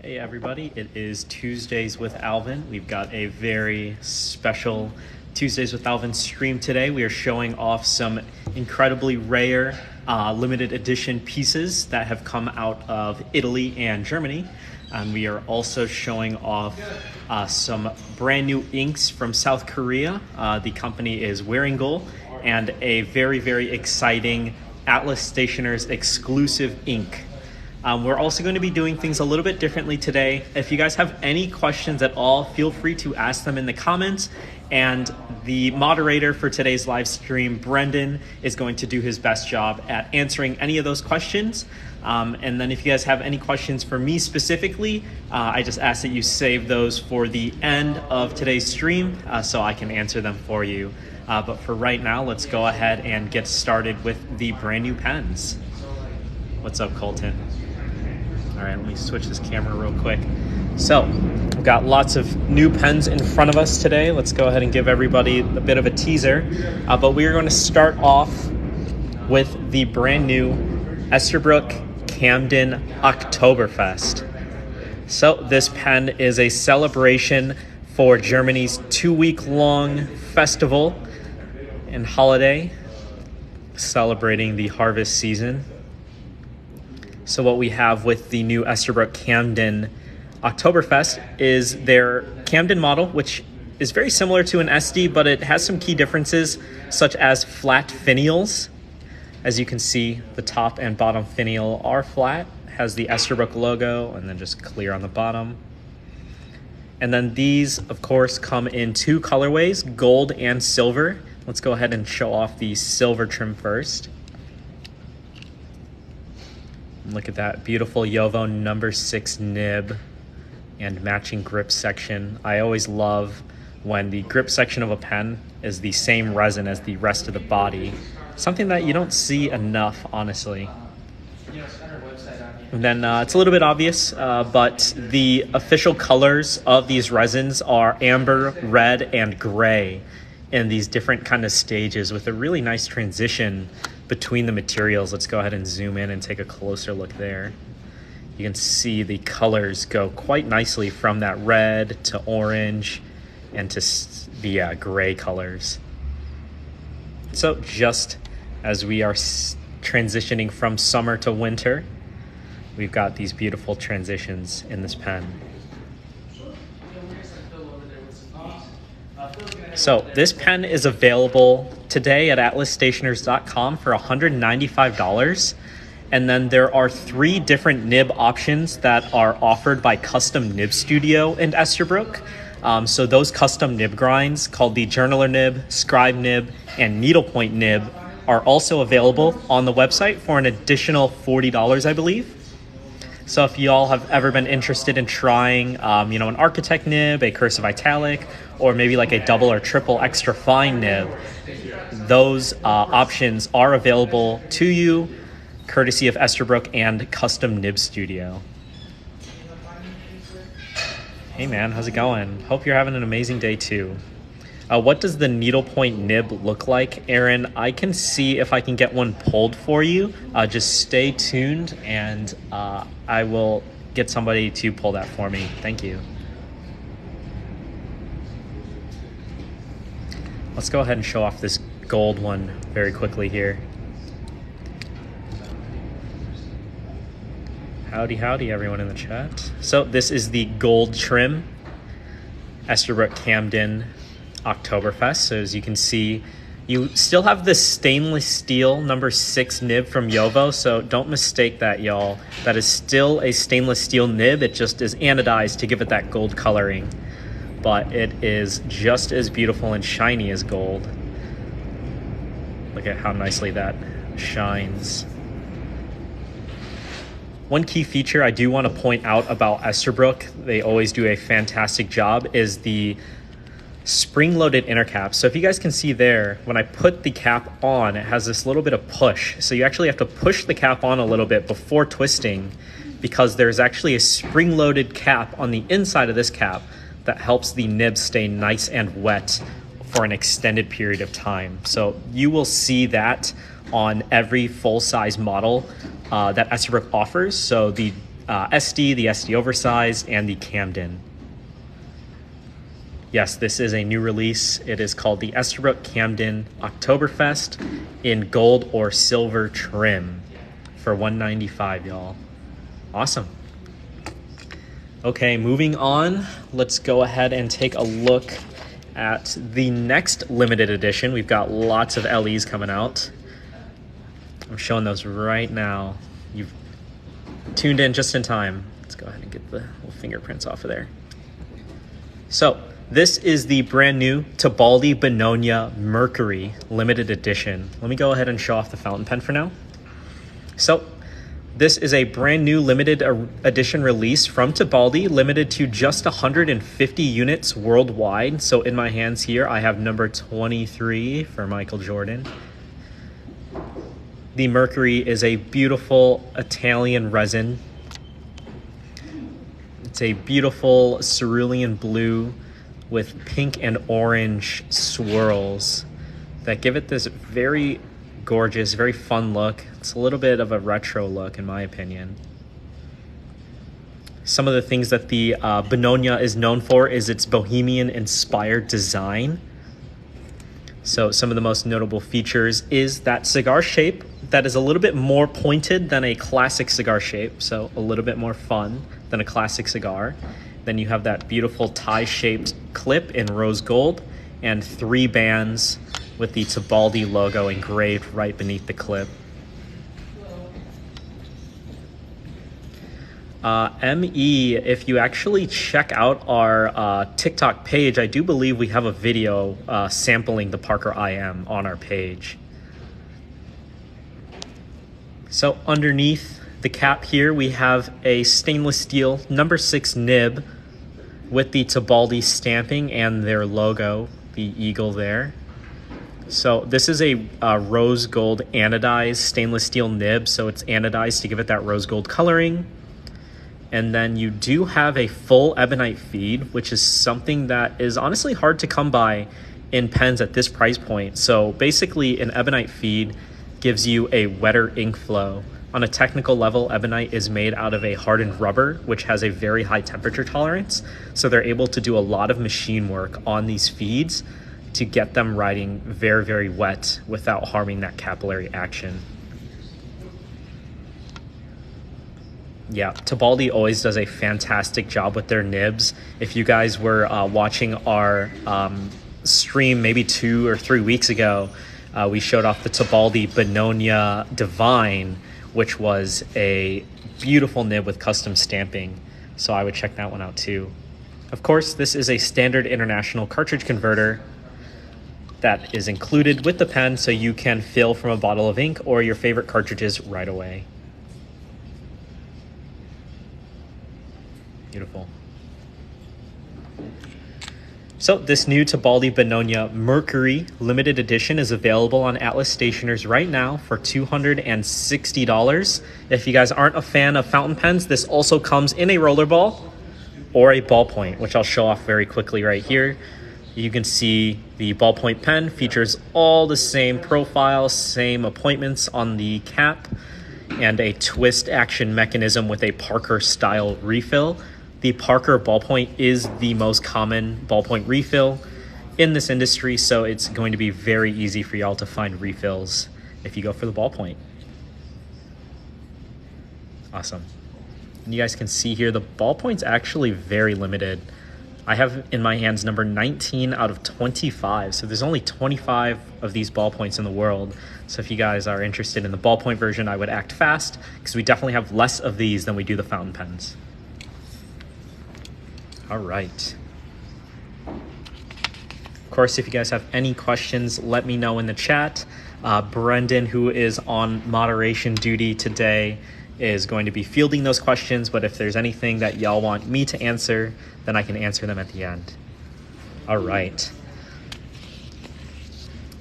Hey everybody, it is Tuesdays with Alvin. We've got a very special Tuesdays with Alvin stream today. We are showing off some incredibly rare limited edition pieces that have come out of Italy and Germany. We are also showing off some brand new inks from South Korea. The company is Wearingeul, and a very, very exciting Atlas Stationer's exclusive ink. We're also going to be doing things a little bit differently today. If you guys have any questions at all, feel free to ask them in the comments. And the moderator for today's live stream, Brendan, is going to do his best job at answering any of those questions. And then if you guys have any questions for me specifically, I just ask that you save those for the end of today's stream so I can answer them for you. But for right now, let's go ahead and get started with the brand new pens. What's up, Colton? All right, let me switch this camera real quick. So we've got lots of new pens in front of us today. Let's go ahead and give everybody a bit of a teaser. But we are going to start off with the brand new Esterbrook Camden Oktoberfest. So this pen is a celebration for Germany's 2-week-long festival and holiday celebrating the harvest season. So what we have with the new Esterbrook Camden Oktoberfest is their Camden model, which is very similar to an SD, but it has some key differences, such as flat finials. As you can see, the top and bottom finial are flat, has the Esterbrook logo, and then just clear on the bottom. And then these, of course, come in 2 colorways, gold and silver. Let's go ahead and show off the silver trim first. Look at that beautiful Jowo number 6 nib and matching grip section. I always love when the grip section of a pen is the same resin as the rest of the body. Something that you don't see enough, honestly. And then it's a little bit obvious, but the official colors of these resins are amber, red, and gray in these different kind of stages with a really nice transition between the materials. Let's go ahead and zoom in and take a closer look there. You can see the colors go quite nicely from that red to orange and to the gray colors. So just as we are transitioning from summer to winter, we've got these beautiful transitions in this pen. So this pen is available today at atlasstationers.com for $195. And then there are 3 different nib options that are offered by Custom Nib Studio and Esterbrook. So those custom nib grinds, called the Journaler nib, Scribe nib, and Needlepoint nib, are also available on the website for an additional $40, I believe. So if y'all have ever been interested in trying, an architect nib, a cursive italic, or maybe like a double or triple extra fine nib, those options are available to you, courtesy of Esterbrook and Custom Nib Studio. Hey man, how's it going? Hope you're having an amazing day too. What does the needlepoint nib look like, Aaron? I can see if I can get one pulled for you. Just stay tuned and I will get somebody to pull that for me. Thank you. Let's go ahead and show off this gold one very quickly here. Howdy, howdy, everyone in the chat. So this is the gold trim Esterbrook Camden Oktoberfest. So as you can see, you still have the stainless steel number 6 nib from Jowo, so don't mistake that, y'all. That is still a stainless steel nib. It just is anodized to give it that gold coloring, but it is just as beautiful and shiny as gold. Look at how nicely that shines. One key feature I do want to point out about Esterbrook, they always do a fantastic job, is the spring-loaded inner cap. So if you guys can see there, when I put the cap on, it has this little bit of push. So you actually have to push the cap on a little bit before twisting, because there's actually a spring-loaded cap on the inside of this cap that helps the nib stay nice and wet for an extended period of time. So you will see that on every full-size model that Esterbrook offers. So the SD, the SD Oversized, and the Camden. Yes, this is a new release. It is called the Esterbrook Camden Oktoberfest in gold or silver trim for $195, y'all. Awesome. Okay, moving on. Let's go ahead and take a look at the next limited edition. We've got lots of LEs coming out. I'm showing those right now. You've tuned in just in time. Let's go ahead and get the little fingerprints off of there. So, this is the brand new Tibaldi Bononia Mercury limited edition. Let me go ahead and show off the fountain pen for now. So this is a brand new limited edition release from Tibaldi, limited to just 150 units worldwide. So in my hands here, I have number 23 for Michael Jordan. The Mercury is a beautiful Italian resin. It's a beautiful cerulean blue with pink and orange swirls that give it this very gorgeous, very fun look. It's a little bit of a retro look in my opinion. Some of the things that the Bononia is known for is its bohemian inspired design. So some of the most notable features is that cigar shape that is a little bit more pointed than a classic cigar shape, so a little bit more fun than a classic cigar. Then you have that beautiful tie-shaped clip in rose gold and 3 bands with the Tibaldi logo engraved right beneath the clip. ME, if you actually check out our TikTok page, I do believe we have a video sampling the Parker IM on our page. So underneath the cap here, we have a stainless steel number 6 nib with the Tibaldi stamping and their logo, the eagle there. So this is a rose gold anodized stainless steel nib, so it's anodized to give it that rose gold coloring. And then you do have a full ebonite feed, which is something that is honestly hard to come by in pens at this price point. So basically an ebonite feed gives you a wetter ink flow. On a technical level, ebonite is made out of a hardened rubber, which has a very high temperature tolerance. So they're able to do a lot of machine work on these feeds to get them writing very, very wet without harming that capillary action. Yeah, Tibaldi always does a fantastic job with their nibs. If you guys were watching our stream maybe 2 or 3 weeks ago, we showed off the Tibaldi Bononia Divine, which was a beautiful nib with custom stamping. So I would check that one out too. Of course, this is a standard international cartridge converter that is included with the pen, so you can fill from a bottle of ink or your favorite cartridges right away. Beautiful. So this new Tibaldi Bononia Mercury limited edition is available on Atlas Stationers right now for $260. If you guys aren't a fan of fountain pens, this also comes in a rollerball or a ballpoint, which I'll show off very quickly right here. You can see the ballpoint pen features all the same profile, same appointments on the cap, and a twist action mechanism with a Parker style refill. The Parker ballpoint is the most common ballpoint refill in this industry, so it's going to be very easy for y'all to find refills if you go for the ballpoint. Awesome. And you guys can see here, the ballpoint's actually very limited. I have in my hands number 19 out of 25, so there's only 25 of these ballpoints in the world. So if you guys are interested in the ballpoint version, I would act fast, because we definitely have less of these than we do the fountain pens. All right. Of course, if you guys have any questions, let me know in the chat. Brendan, who is on moderation duty today, is going to be fielding those questions, but if there's anything that y'all want me to answer, then I can answer them at the end. All right.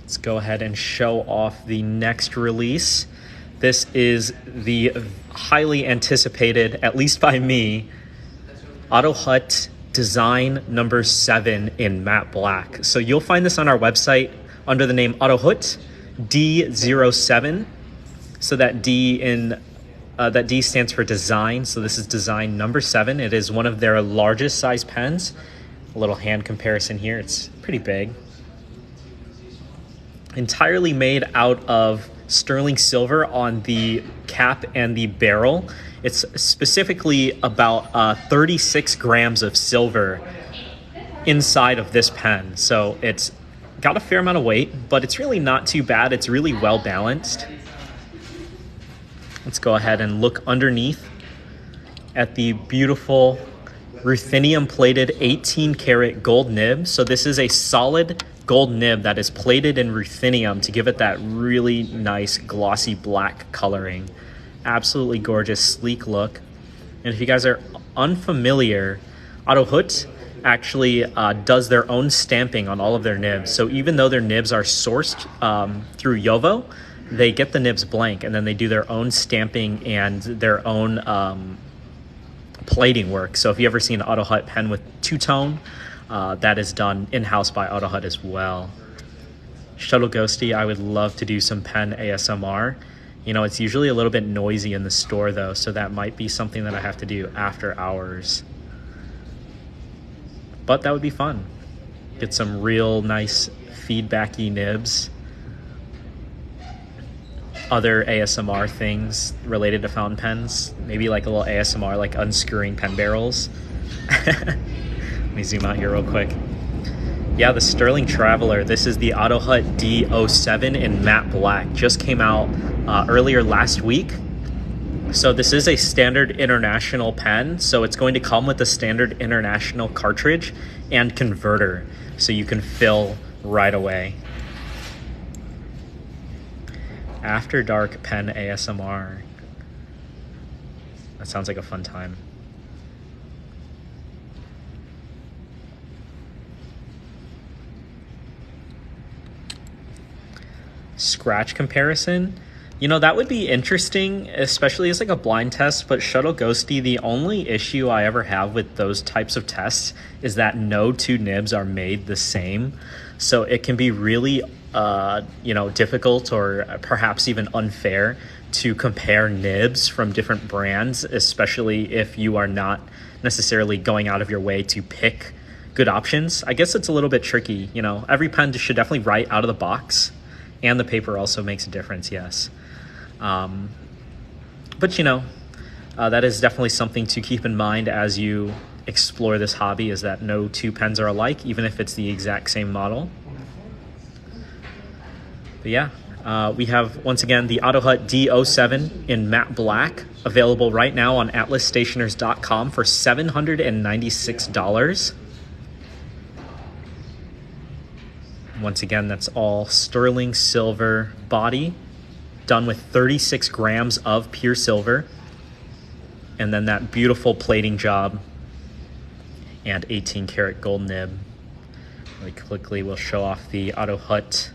Let's go ahead and show off the next release. This is the highly anticipated, at least by me, Otto Hutt design number 7 in matte black. So you'll find this on our website under the name Otto Hutt D07. So that D in that D stands for design. So this is design number 7. It is one of their largest size pens. A little hand comparison here. It's pretty big. Entirely made out of sterling silver on the cap and the barrel. It's specifically about 36 grams of silver inside of this pen. So it's got a fair amount of weight, but it's really not too bad. It's really well balanced. Let's go ahead and look underneath at the beautiful ruthenium plated 18 karat gold nib. So this is a solid gold nib that is plated in ruthenium to give it that really nice glossy black coloring. Absolutely gorgeous, sleek look. And if you guys are unfamiliar, Otto Hutt actually does their own stamping on all of their nibs. So even though their nibs are sourced through Jovo, they get the nibs blank, and then they do their own stamping and their own plating work. So if you ever seen an Otto Hutt pen with two-tone, that is done in-house by Otto Hutt as well. Shuttle Ghosty, I would love to do some pen ASMR. You know, it's usually a little bit noisy in the store though, so that might be something that I have to do after hours. But that would be fun. Get some real nice feedbacky nibs. Other ASMR things related to fountain pens. Maybe like a little ASMR, like unscrewing pen barrels. Let me zoom out here real quick. Yeah, the Sterling Traveler. This is the Otto Hutt D07 in matte black. Just came out earlier last week. So this is a standard international pen. So it's going to come with a standard international cartridge and converter. So you can fill right away. After Dark Pen ASMR. That sounds like a fun time. Scratch comparison. You know, that would be interesting, especially as like a blind test, but Shuttle Ghosty, the only issue I ever have with those types of tests is that no two nibs are made the same. So it can be really you know, difficult or perhaps even unfair to compare nibs from different brands, especially if you are not necessarily going out of your way to pick good options. I guess it's a little bit tricky. You know, every pen should definitely write out of the box, and the paper also makes a difference, yes. But you know, that is definitely something to keep in mind as you explore this hobby, is that no two pens are alike, even if it's the exact same model. But yeah, we have, once again, the Otto Hutt D07 in matte black, available right now on atlasstationers.com for $796. Once again, that's all sterling silver body, done with 36 grams of pure silver, and then that beautiful plating job and 18 karat gold nib. Really quickly, we'll show off the Otto Hutt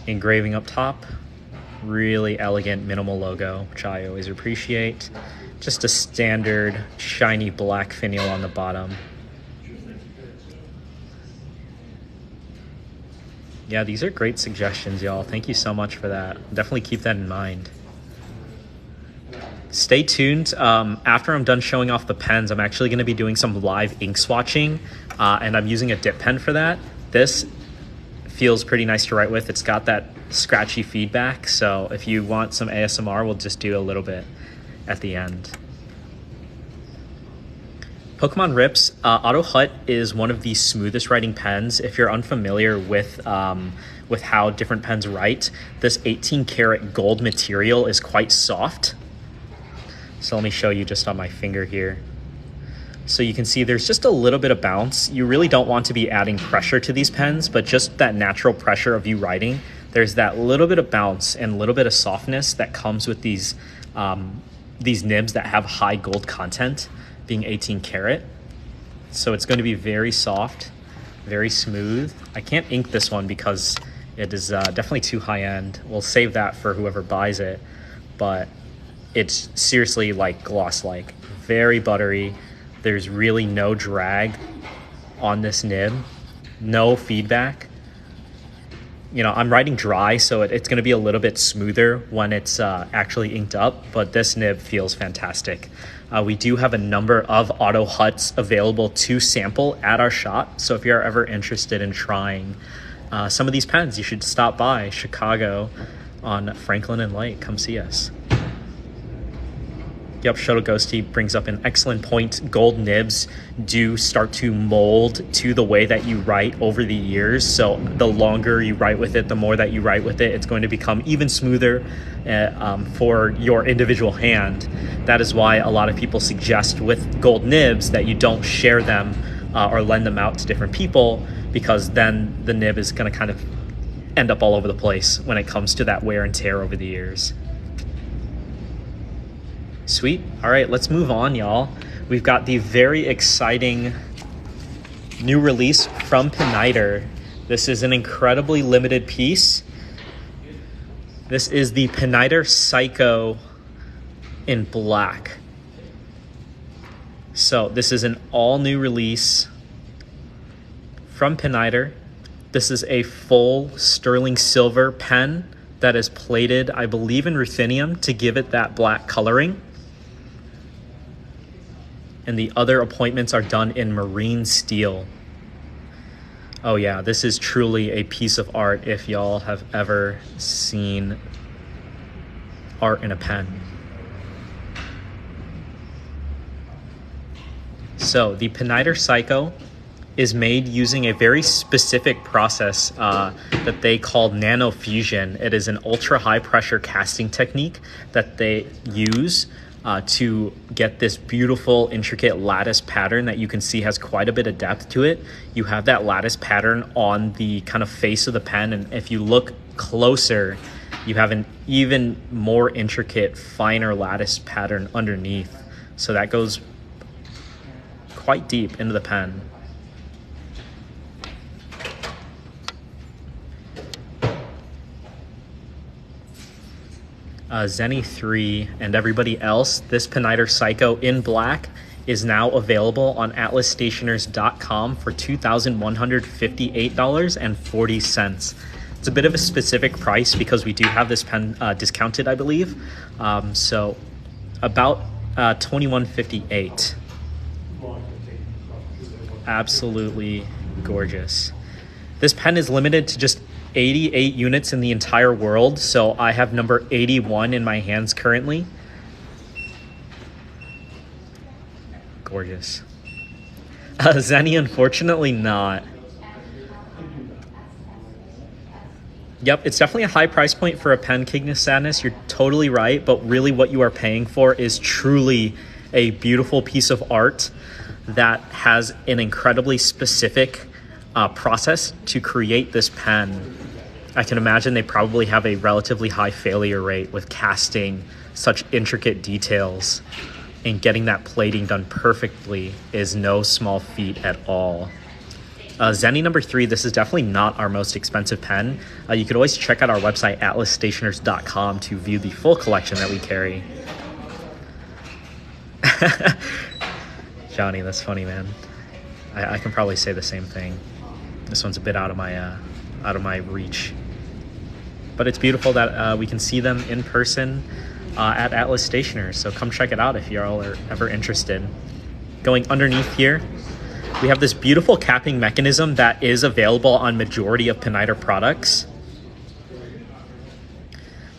engraving up top. Really elegant minimal logo, which I always appreciate. Just a standard shiny black finial on the bottom. Yeah, these are great suggestions, y'all. Thank you so much for that. Definitely keep that in mind. Stay tuned. After I'm done showing off the pens, I'm actually going to be doing some live ink swatching, and I'm using a dip pen for that. This feels pretty nice to write with. It's got that scratchy feedback, so if you want some ASMR, we'll just do a little bit at the end. Pokemon Rips, Otto Hutt is one of the smoothest writing pens. If you're unfamiliar with how different pens write, this 18 karat gold material is quite soft. So let me show you just on my finger here. So you can see there's just a little bit of bounce. You really don't want to be adding pressure to these pens, but just that natural pressure of you writing, there's that little bit of bounce and a little bit of softness that comes with these nibs that have high gold content, being 18 karat. So it's going to be very soft, very smooth. I can't ink this one because it is definitely too high end. We'll save that for whoever buys it, but it's seriously like gloss-like, very buttery. There's really no drag on this nib, no feedback. you know, I'm writing dry, so it's going to be a little bit smoother when it's actually inked up, but this nib feels fantastic. We do have a number of Otto Hutts available to sample at our shop, so if you're ever interested in trying some of these pens, you should stop by Chicago on Franklin and Lake. Come see us. Yep, Shuttle Ghosty brings up an excellent point. Gold nibs do start to mold to the way that you write over the years. So the longer you write with it, the more that you write with it, it's going to become even smoother for your individual hand. That is why a lot of people suggest with gold nibs that you don't share them or lend them out to different people, because then the nib is going to kind of end up all over the place when it comes to that wear and tear over the years. Sweet. All right, let's move on, y'all. We've got the very exciting new release from Pineider. This is an incredibly limited piece. This is the Pinider Psycho in black. So this is an all new release from Pineider. This is a full sterling silver pen that is plated, I believe, in ruthenium to give it that black coloring. And the other appointments are done in marine steel. Oh yeah, this is truly a piece of art if y'all have ever seen art in a pen. So the Pinider Psycho is made using a very specific process that they call nanofusion. It is an ultra high pressure casting technique that they use to get this beautiful intricate lattice pattern that you can see has quite a bit of depth to it. You have that lattice pattern on the kind of face of the pen, and if you look closer, you have an even more intricate, finer lattice pattern underneath. So that goes quite deep into the pen. Zenny 3 and everybody else, this Pineider Psycho in black is now available on atlasstationers.com for $2,158.40. It's a bit of a specific price because we do have this pen discounted, I believe. So about $21.58. Absolutely gorgeous. This pen is limited to just 88 units in the entire world, so I have number 81 in my hands currently. Gorgeous. Zenny, unfortunately not. Yep, it's definitely a high price point for a pen, King of Sadness. You're totally right, but really what you are paying for is truly a beautiful piece of art that has an incredibly specific process to create this pen. I can imagine they probably have a relatively high failure rate with casting such intricate details, and getting that plating done perfectly is no small feat at all. Zenny number 3, this is definitely not our most expensive pen. You could always check out our website, atlasstationers.com, to view the full collection that we carry. Johnny, that's funny, man. I can probably say the same thing. This one's a bit out of my reach. But it's beautiful that we can see them in person at Atlas Stationers. So come check it out if you all are ever interested. Going underneath here, we have this beautiful capping mechanism that is available on majority of Pineider products.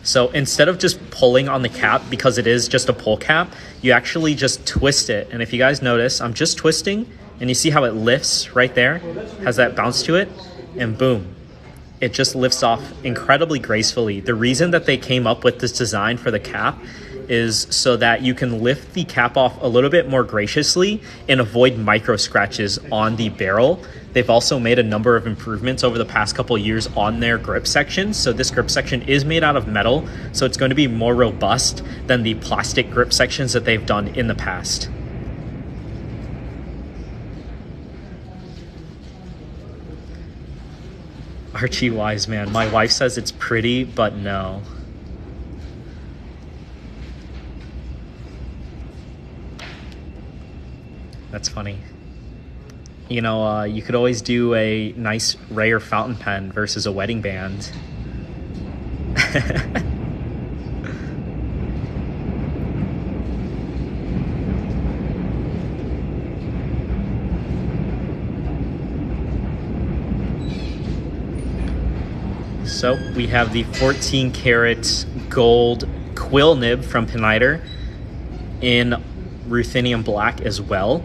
So instead of just pulling on the cap, because it is just a pull cap, you actually just twist it. And if you guys notice, I'm just twisting, and you see how it lifts right there? Has that bounce to it? And boom. It just lifts off incredibly gracefully. The reason that they came up with this design for the cap is so that you can lift the cap off a little bit more graciously and avoid micro scratches on the barrel. They've also made a number of improvements over the past couple of years on their grip section. So this grip section is made out of metal, so it's going to be more robust than the plastic grip sections that they've done in the past. Archie Wiseman, my wife says it's pretty, but no. That's funny. You know, you could always do a nice rare fountain pen versus a wedding band. So we have the 14 karat gold quill nib from Pineider in ruthenium black as well.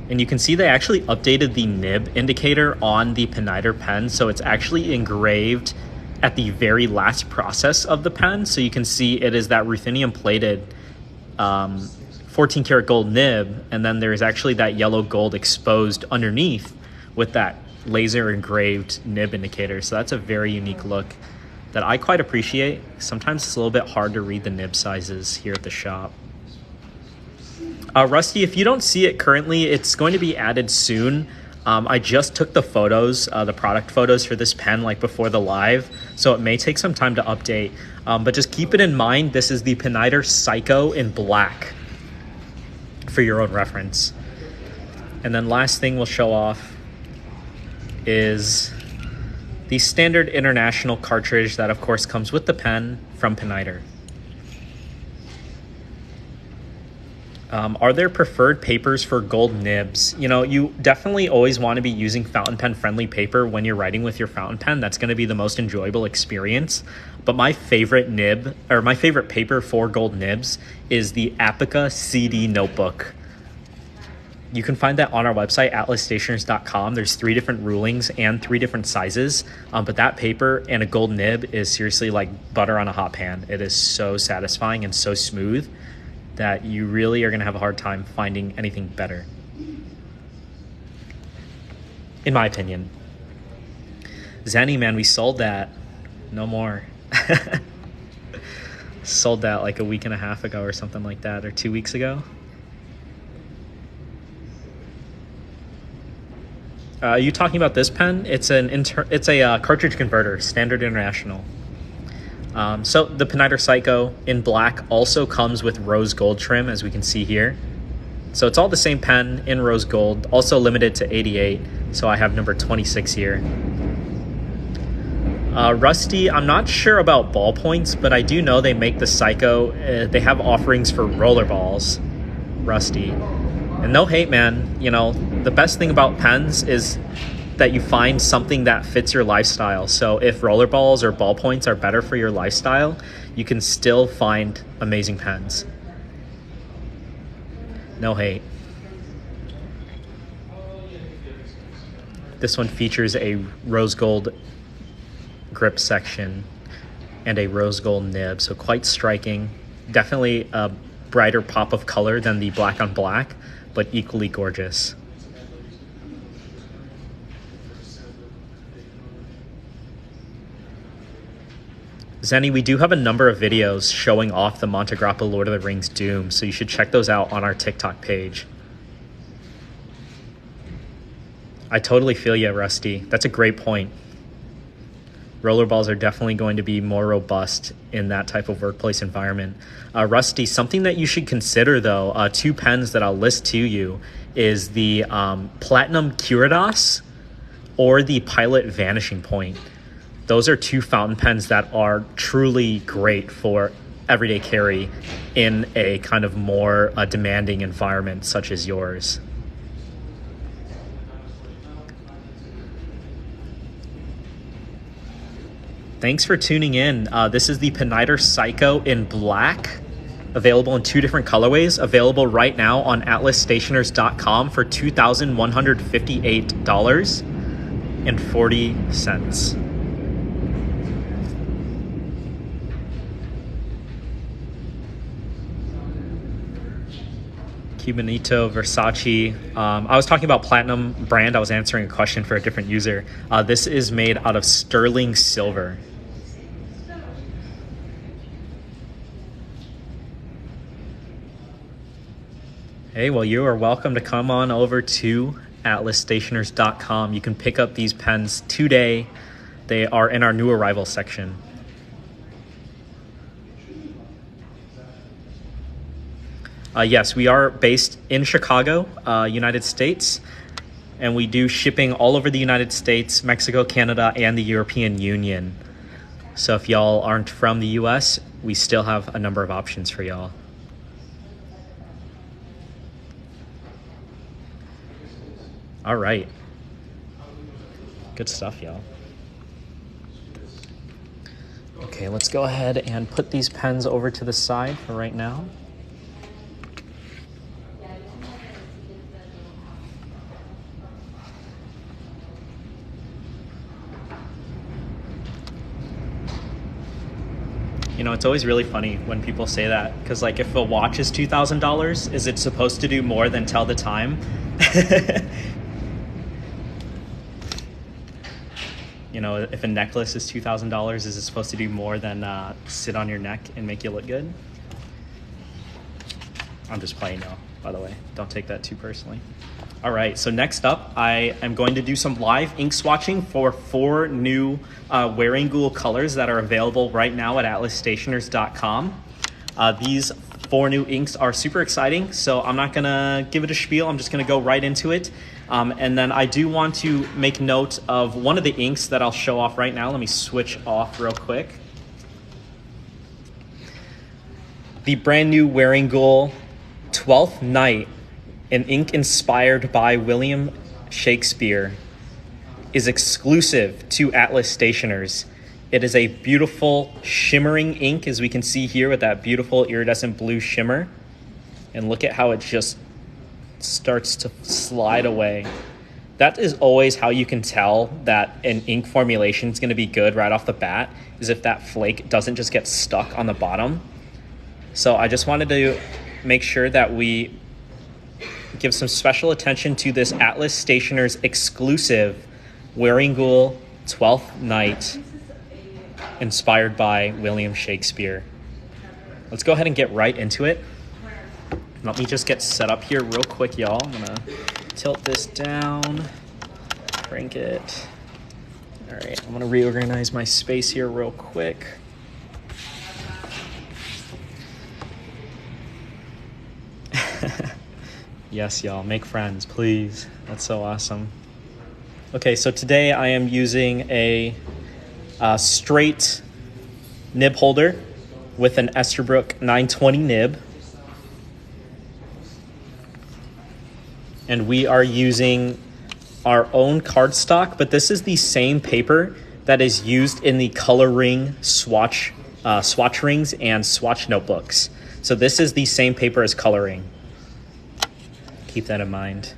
And you can see they actually updated the nib indicator on the Pineider pen, so it's actually engraved at the very last process of the pen. So you can see it is that ruthenium plated 14 karat gold nib, and then there's actually that yellow gold exposed underneath with that laser engraved nib indicator. So that's a very unique look that I quite appreciate. Sometimes it's a little bit hard to read the nib sizes here at the shop. Rusty, if you don't see it currently, it's going to be added soon. I just took the photos, the product photos for this pen like before the live, so it may take some time to update. But just keep it in mind, this is the Pinider Psycho in black for your own reference. And then last thing we'll show off is the standard international cartridge that of course comes with the pen from Pineider. Are there preferred papers for gold nibs? You know, you definitely always want to be using fountain pen friendly paper when you're writing with your fountain pen. That's going to be the most enjoyable experience. But my favorite nib, or my favorite paper for gold nibs, is the Apica CD notebook. You can find that on our website, atlasstationers.com. There's 3 different rulings and 3 different sizes. But that paper and a gold nib is seriously like butter on a hot pan. It is so satisfying and so smooth that you really are going to have a hard time finding anything better, in my opinion. Zenny, man, we sold that. No more. Sold that like a week and a half ago or something like that, or 2 weeks ago. Are you talking about this pen? It's a cartridge converter, standard international. So the Pinider Psycho in black also comes with rose gold trim, as we can see here. So it's all the same pen in rose gold, also limited to 88. So I have number 26 here. Rusty, I'm not sure about ballpoints, but I do know they make the Psycho. They have offerings for roller balls, Rusty. And no hate, man. You know, the best thing about pens is that you find something that fits your lifestyle. So if rollerballs or ballpoints are better for your lifestyle, you can still find amazing pens. No hate. This one features a rose gold grip section and a rose gold nib, so quite striking. Definitely a brighter pop of color than the black on black, but equally gorgeous. Zenny, we do have a number of videos showing off the Montegrappa Lord of the Rings Doom, so you should check those out on our TikTok page. I totally feel you, Rusty. That's a great point. Rollerballs are definitely going to be more robust in that type of workplace environment. Rusty, something that you should consider, though, 2 pens that I'll list to you is the Platinum Curadas or the Pilot Vanishing Point. Those are 2 fountain pens that are truly great for everyday carry in a kind of more demanding environment such as yours. Thanks for tuning in. This is the Pineider Psycho in black, available in 2 different colorways, available right now on atlasstationers.com for $2,158.40. Cubanito, Versace. I was talking about Platinum brand. I was answering a question for a different user. This is made out of sterling silver. Hey, well, you are welcome to come on over to atlasstationers.com. You can pick up these pens today. They are in our new arrival section. Yes, we are based in Chicago, United States, And we do shipping all over the United States, Mexico, Canada, and the European Union. So if y'all aren't from the US, we still have a number of options for y'all. All right. Good stuff, y'all. Okay, let's go ahead and put these pens over to the side for right now. You know, it's always really funny when people say that, because like if a watch is $2,000, is it supposed to do more than tell the time? You know, if a necklace is $2,000, is it supposed to do more than sit on your neck and make you look good? I'm just playing, y'all, by the way. Don't take that too personally. All right, so next up, I am going to do some live ink swatching for 4 new Wearingeul colors that are available right now at atlasstationers.com. These 4 new inks are super exciting, so I'm not gonna give it a spiel. I'm just gonna go right into it. And then I do want to make note of one of the inks that I'll show off right now. Let me switch off real quick. The brand new Wearingeul 12th Night, an ink inspired by William Shakespeare, is exclusive to Atlas Stationers. It is a beautiful shimmering ink, as we can see here with that beautiful iridescent blue shimmer. And look at how it just starts to slide away. That is always how you can tell that an ink formulation is going to be good right off the bat, is if that flake doesn't just get stuck on the bottom. So I just wanted to make sure that we give some special attention to this Atlas Stationers exclusive Wearingeul 12th Night, inspired by William Shakespeare. Let's go ahead and get right into it. Let me just get set up here real quick, y'all. I'm gonna tilt this down, crank it. All right, I'm gonna reorganize my space here real quick. Yes, y'all, make friends, please. That's so awesome. Okay, so today I am using a straight nib holder with an Esterbrook 920 nib. And we are using our own cardstock, but this is the same paper that is used in the coloring swatch rings and swatch notebooks. So this is the same paper as coloring. Keep that in mind.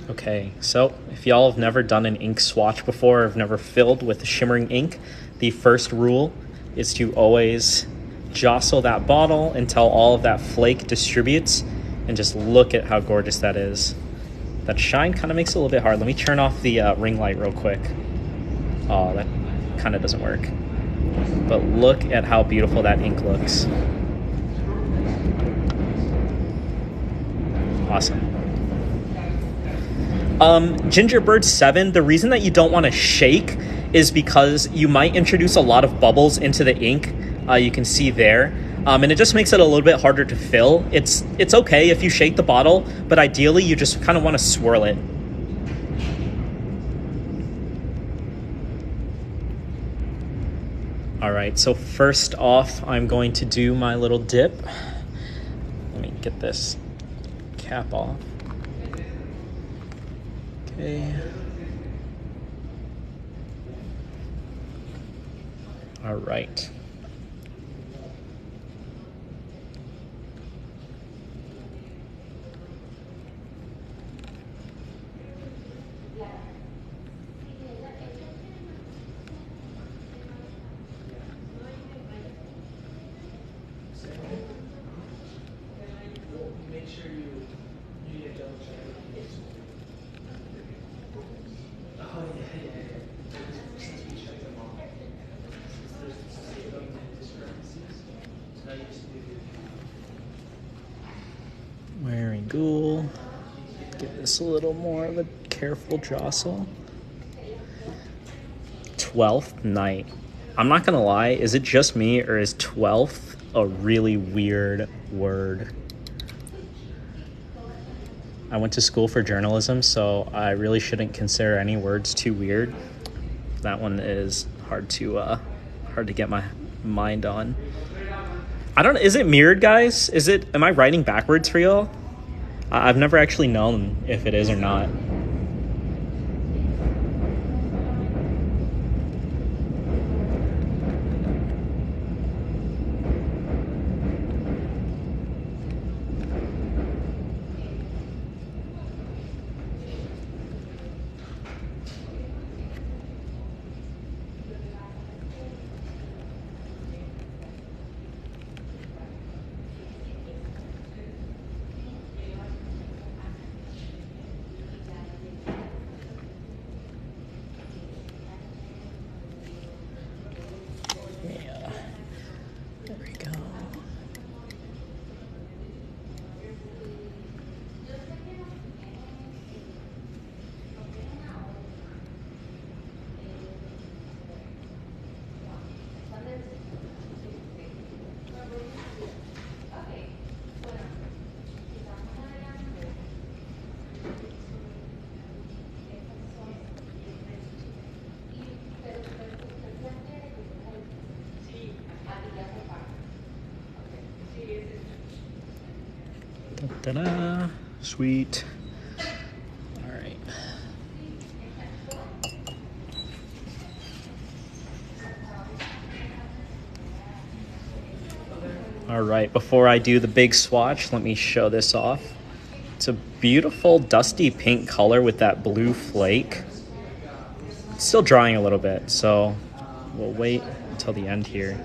Okay, so if y'all have never done an ink swatch before or have never filled with shimmering ink, the first rule is to always jostle that bottle until all of that flake distributes, and just look at how gorgeous that is. That shine kind of makes it a little bit hard. Let me turn off the ring light real quick. Oh, that kind of doesn't work. But look at how beautiful that ink looks. Awesome. Gingerbread 7, the reason that you don't want to shake is because you might introduce a lot of bubbles into the ink. You can see there. And it just makes it a little bit harder to fill. It's okay if you shake the bottle, but ideally you just kind of want to swirl it. All right, so first off, I'm going to do my little dip. Let me get this cap off. Okay. All right. Wearingeul. Give this a little more of a careful jostle. 12th Night. I'm not gonna lie, is it just me or is 12th a really weird word? I went to school for journalism, so I really shouldn't consider any words too weird. That one is hard to get my mind on. I don't know, is it mirrored, guys? Am I writing backwards for y'all? I've never actually known if it is or not. Ta-da! Sweet. All right. All right, before I do the big swatch, let me show this off. It's a beautiful dusty pink color with that blue flake. It's still drying a little bit, so we'll wait until the end here.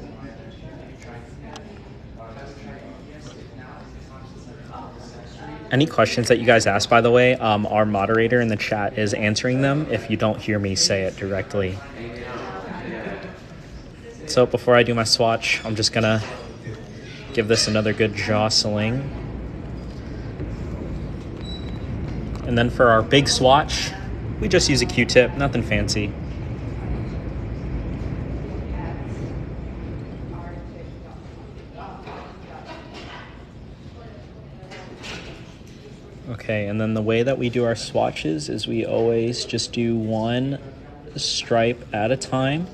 Any questions that you guys ask, by the way, our moderator in the chat is answering them. If you don't hear me say it directly. So before I do my swatch, I'm just gonna give this another good jostling. And then for our big swatch, we just use a Q-tip, nothing fancy. Okay, and then the way that we do our swatches is we always just do one stripe at a time.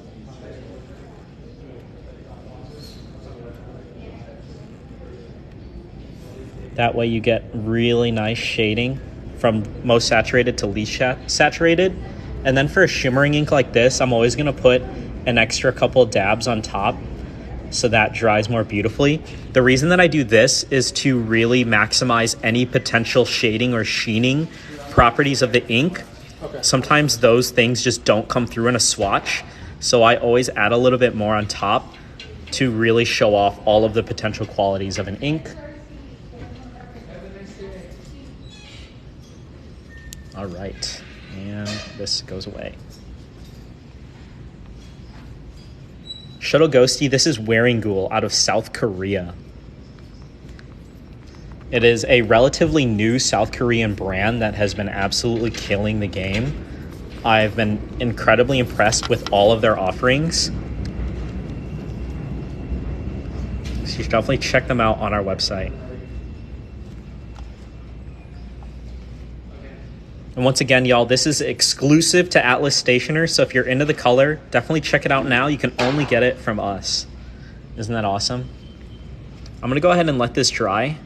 That way you get really nice shading from most saturated to least saturated. And then for a shimmering ink like this, I'm always gonna put an extra couple dabs on top so that dries more beautifully. The reason that I do this is to really maximize any potential shading or sheening properties of the ink. Okay. Sometimes those things just don't come through in a swatch, so I always add a little bit more on top to really show off all of the potential qualities of an ink. All right, and this goes away. Shuttle Ghosty, this is Wearingeul out of South Korea. It is a relatively new South Korean brand that has been absolutely killing the game. I've been incredibly impressed with all of their offerings. So you should definitely check them out on our website. And once again, y'all, this is exclusive to Atlas Stationers, so if you're into the color, definitely check it out now. You can only get it from us. Isn't that awesome? I'm gonna go ahead and let this dry.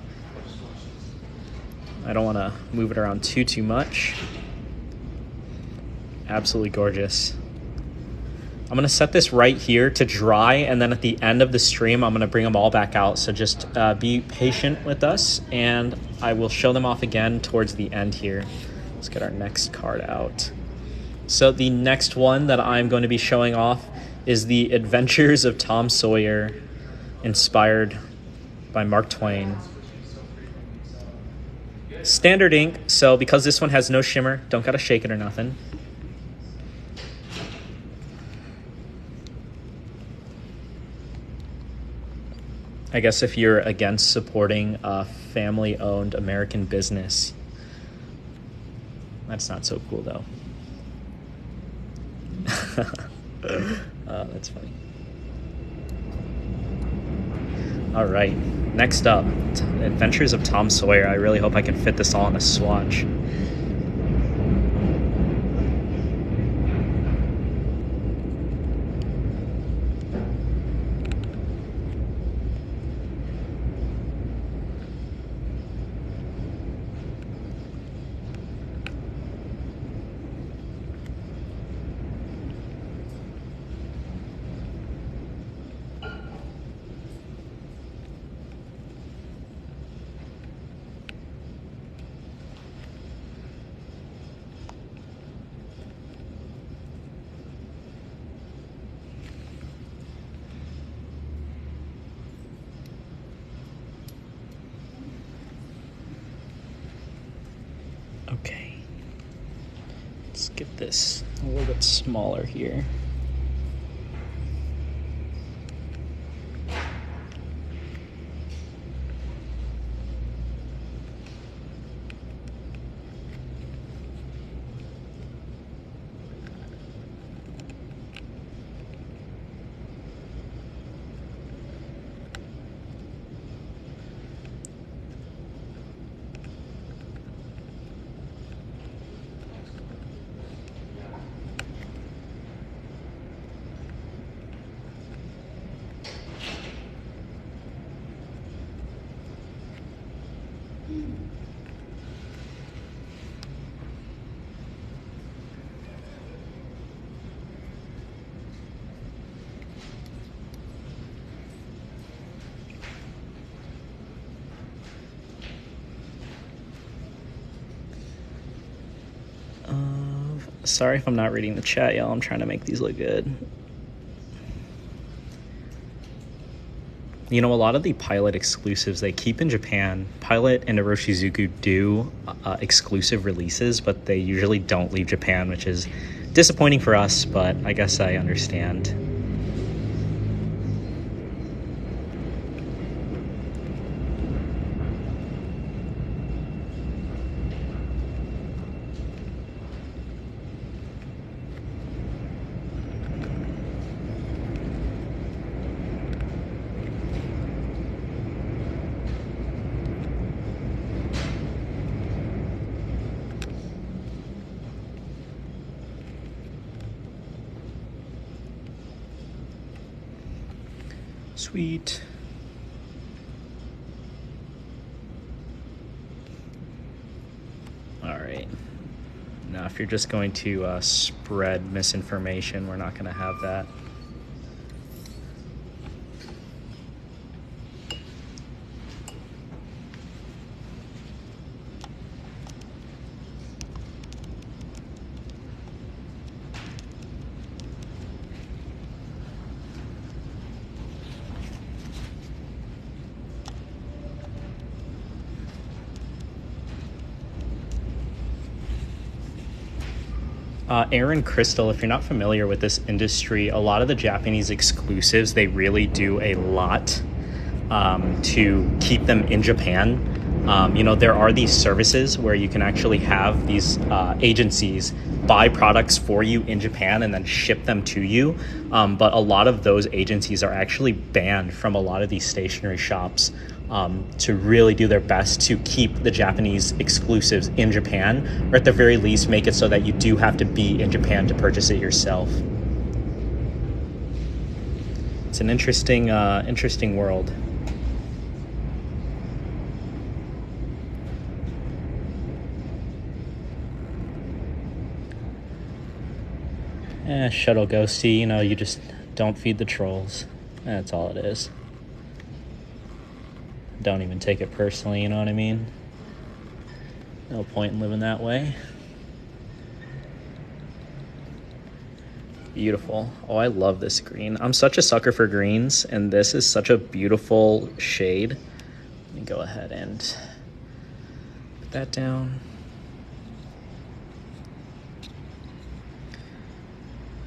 I don't wanna move it around too much. Absolutely gorgeous. I'm gonna set this right here to dry, and then at the end of the stream, I'm gonna bring them all back out. So just be patient with us, and I will show them off again towards the end here. Let's get our next card out. So the next one that I'm going to be showing off is The Adventures of Tom Sawyer, inspired by Mark Twain. Standard ink, so because this one has no shimmer, don't gotta shake it or nothing. I guess if you're against supporting a family-owned American business, that's not so cool, though. That's funny. All right. Next up, Adventures of Tom Sawyer. I really hope I can fit this all in a swatch. Okay, let's get this a little bit smaller here. Sorry if I'm not reading the chat, y'all. I'm trying to make these look good. You know, a lot of the Pilot exclusives they keep in Japan. Pilot and Iroshizuku do exclusive releases, but they usually don't leave Japan, which is disappointing for us, but I guess I understand. Sweet. All right. Now, if you're just going to spread misinformation, we're not going to have that. Aaron Crystal, if you're not familiar with this industry, a lot of the Japanese exclusives, they really do a lot to keep them in Japan. You know, there are these services where you can actually have these agencies buy products for you in Japan and then ship them to you. But a lot of those agencies are actually banned from a lot of these stationery shops to really do their best to keep the Japanese exclusives in Japan, or at the very least make it so that you do have to be in Japan to purchase it yourself. It's an interesting world. Shuttle ghosty, you know, you just don't feed the trolls. That's all it is. Don't even take it personally, you know what I mean? No point in living that way. Beautiful. Oh, I love this green. I'm such a sucker for greens, and this is such a beautiful shade. Let me go ahead and put that down.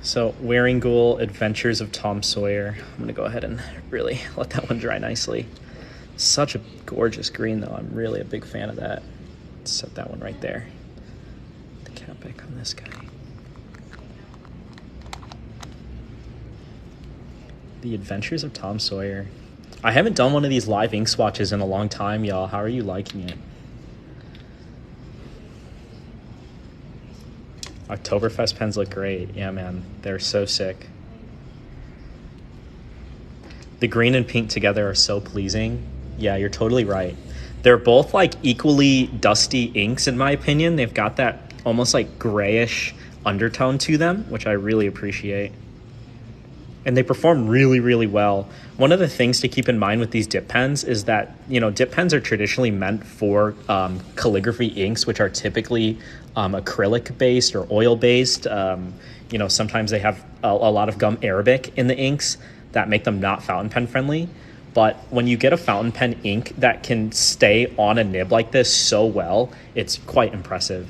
So, Wearingeul Adventures of Tom Sawyer. I'm going to go ahead and really let that one dry nicely. Such a gorgeous green, though. I'm really a big fan of that. Let's set that one right there. The cap back on this guy. The Adventures of Tom Sawyer. I haven't done one of these live ink swatches in a long time, y'all. How are you liking it? Oktoberfest pens look great. Yeah, man. They're so sick. The green and pink together are so pleasing. Yeah, you're totally right. They're both like equally dusty inks in my opinion. They've got that almost like grayish undertone to them, which I really appreciate. And they perform really, really well. One of the things to keep in mind with these dip pens is that, you know, dip pens are traditionally meant for calligraphy inks, which are typically acrylic-based or oil-based. You know, sometimes they have a lot of gum arabic in the inks that make them not fountain pen friendly. But when you get a fountain pen ink that can stay on a nib like this so well, it's quite impressive.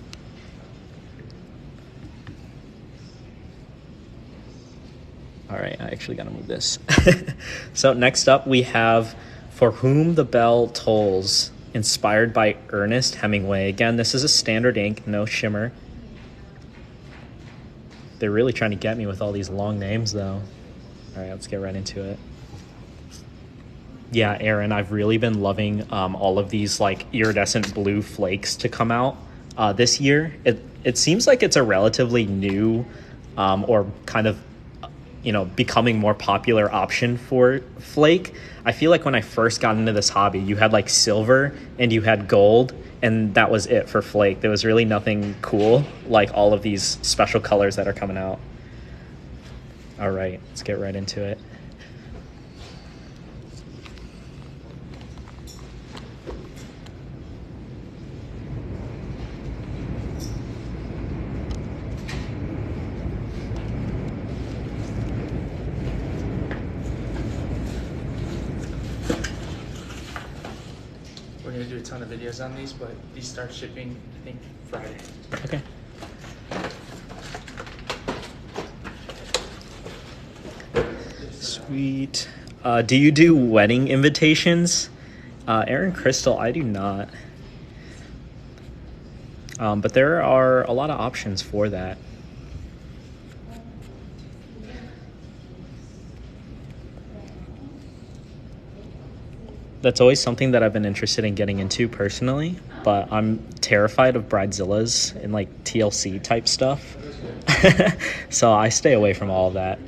All right, I actually gotta move this. So next up we have For Whom the Bell Tolls, inspired by Ernest Hemingway. Again, this is a standard ink, no shimmer. They're really trying to get me with all these long names though. All right, let's get right into it. Yeah, Aaron, I've really been loving all of these like iridescent blue flakes to come out this year. It seems like it's a relatively new or kind of, you know, becoming more popular option for flake. I feel like when I first got into this hobby, you had like silver and you had gold, and that was it for flake. There was really nothing cool like all of these special colors that are coming out. All right, let's get right into it. We're gonna do a ton of videos on these, but these start shipping, I think, Friday. Okay. Sweet. Do you do wedding invitations? Aaron Crystal, I do not. But there are a lot of options for that. That's always something that I've been interested in getting into personally, but I'm terrified of bridezillas and like TLC type stuff. So I stay away from all of that.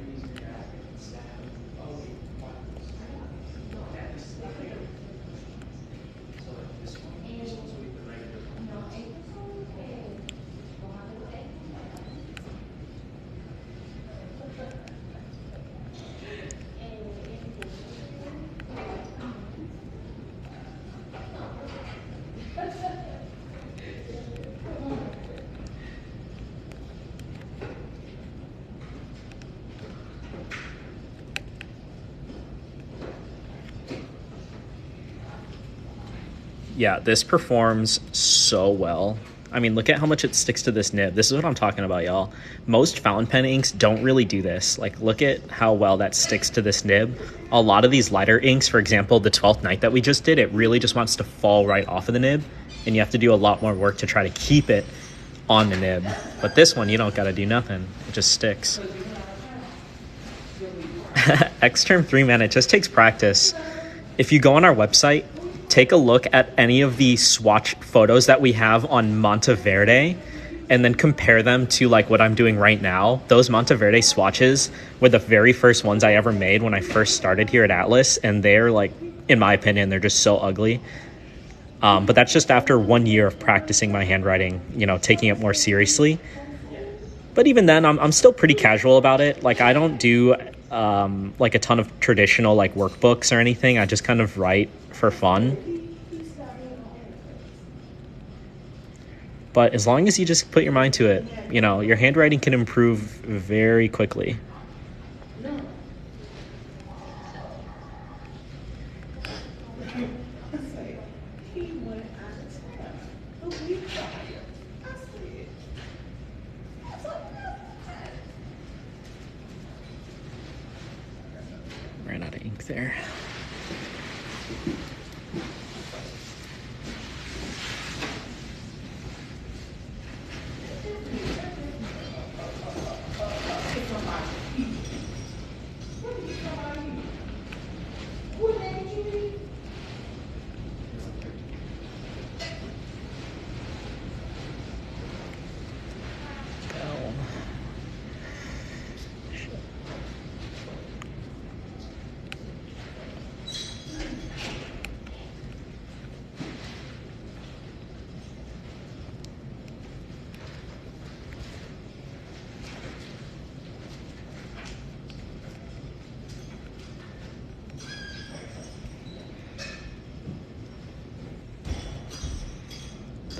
Yeah, this performs so well. I mean, look at how much it sticks to this nib. This is what I'm talking about, y'all. Most fountain pen inks don't really do this. Like, look at how well that sticks to this nib. A lot of these lighter inks, for example, the 12th Night that we just did, it really just wants to fall right off of the nib, and you have to do a lot more work to try to keep it on the nib. But this one, you don't gotta do nothing. It just sticks. X-Term 3, man, it just takes practice. If you go on our website, take a look at any of the swatch photos that we have on Monteverde and then compare them to like what I'm doing right now. Those Monteverde swatches were the very first ones I ever made when I first started here at Atlas, and they're like, in my opinion, they're just so ugly. But that's just after 1 year of practicing my handwriting, you know, taking it more seriously. But even then, I'm still pretty casual about it. Like, I don't do like a ton of traditional like workbooks or anything. I just kind of write for fun. But as long as you just put your mind to it, you know, your handwriting can improve very quickly. Ran out of ink there.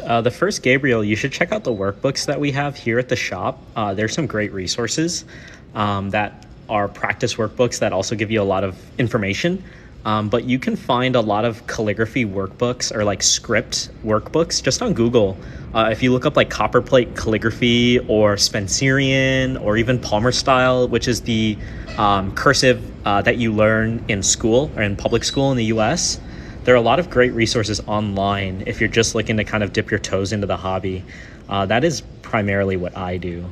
The first, Gabriel, you should check out the workbooks that we have here at the shop. There's some great resources that are practice workbooks that also give you a lot of information. But you can find a lot of calligraphy workbooks or like script workbooks just on Google. If you look up like copperplate calligraphy or Spencerian or even Palmer style, which is the cursive that you learn in school or in public school in the US, there are a lot of great resources online if you're just looking to kind of dip your toes into the hobby. That is primarily what I do,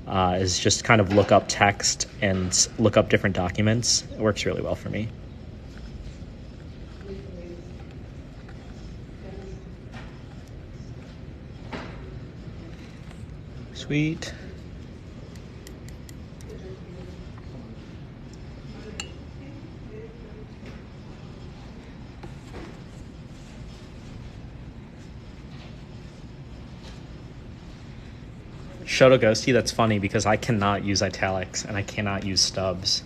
is just kind of look up text and look up different documents. It works really well for me. Sweet. Shoto Ghosty, that's funny because I cannot use italics and I cannot use stubs.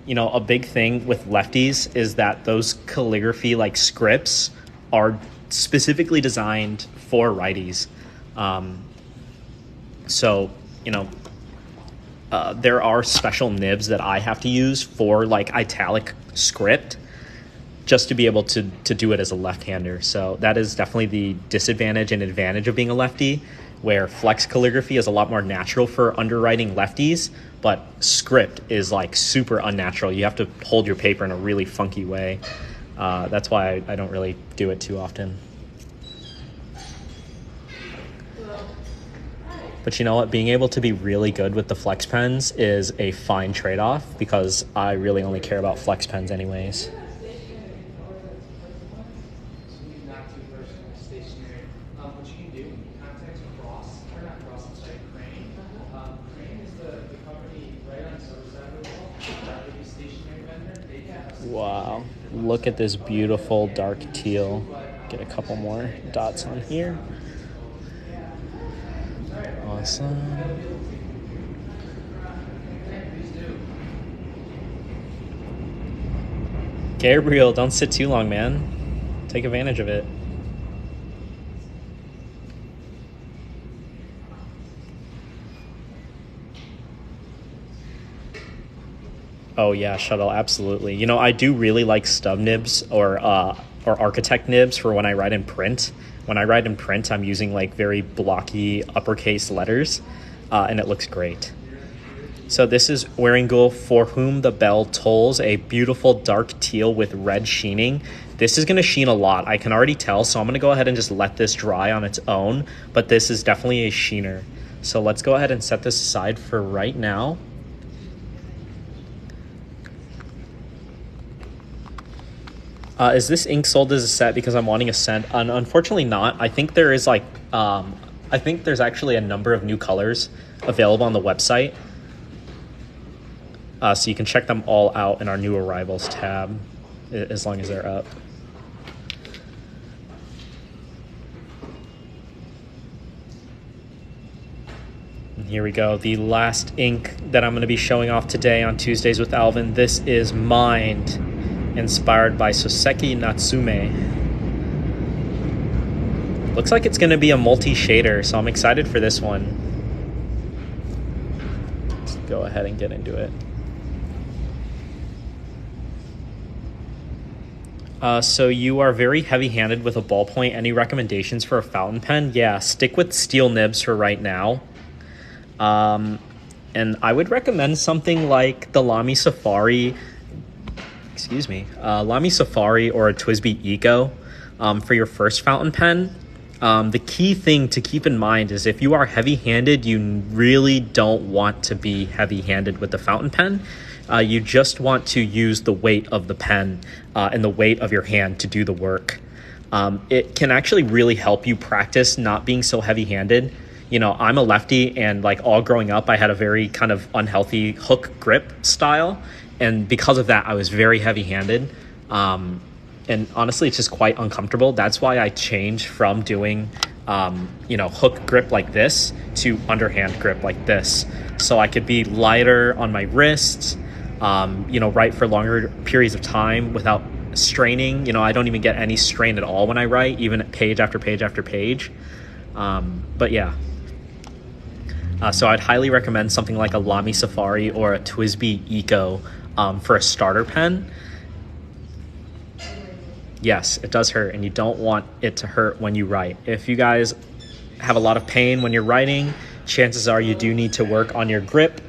You know, a big thing with lefties is that those calligraphy like scripts are specifically designed for righties. So, you know, there are special nibs that I have to use for like italic script just to be able to do it as a left-hander. So that is definitely the disadvantage and advantage of being a lefty, where flex calligraphy is a lot more natural for underwriting lefties, but script is like super unnatural. You have to hold your paper in a really funky way. That's why I don't really do it too often. But you know what? Being able to be really good with the flex pens is a fine trade-off because I really only care about flex pens anyways. Wow, look at this beautiful dark teal. Get a couple more dots on here. Awesome. Gabriel, don't sit too long, man. Take advantage of it. Oh yeah, Shuttle, absolutely. You know, I do really like stub nibs or architect nibs for when I write in print. When I write in print, I'm using like very blocky uppercase letters, and it looks great. So this is Wearingeul For Whom the Bell Tolls, a beautiful dark teal with red sheening. This is going to sheen a lot, I can already tell, so I'm going to go ahead and just let this dry on its own, but this is definitely a sheener. So let's go ahead and set this aside for right now. Is this ink sold as a set because I'm wanting a scent? Unfortunately not. I think there is like, I think there's actually a number of new colors available on the website. So you can check them all out in our new arrivals tab, as long as they're up. And here we go, the last ink that I'm going to be showing off today on Tuesdays with Alvin. This is Mind, inspired by Soseki Natsume. Looks like it's going to be a multi-shader, so I'm excited for this one. Let's go ahead and get into it. So you are very heavy-handed with a ballpoint. Any recommendations for a fountain pen? Yeah, stick with steel nibs for right now. And I would recommend something like the Lamy Safari, Lamy Safari or a TWSBI Eco for your first fountain pen. The key thing to keep in mind is if you are heavy-handed, you really don't want to be heavy-handed with the fountain pen. You just want to use the weight of the pen and the weight of your hand to do the work. It can actually really help you practice not being so heavy-handed. You know, I'm a lefty, and like all growing up, I had a very kind of unhealthy hook grip style. And because of that, I was very heavy-handed. And honestly, it's just quite uncomfortable. That's why I changed from doing, hook grip like this to underhand grip like this. So I could be lighter on my wrists, write for longer periods of time without straining. You know, I don't even get any strain at all when I write, even page after page after page. But yeah. So I'd highly recommend something like a Lamy Safari or a TWSBI Eco for a starter pen. Yes, it does hurt, and you don't want it to hurt when you write. If you guys have a lot of pain when you're writing, chances are you do need to work on your grip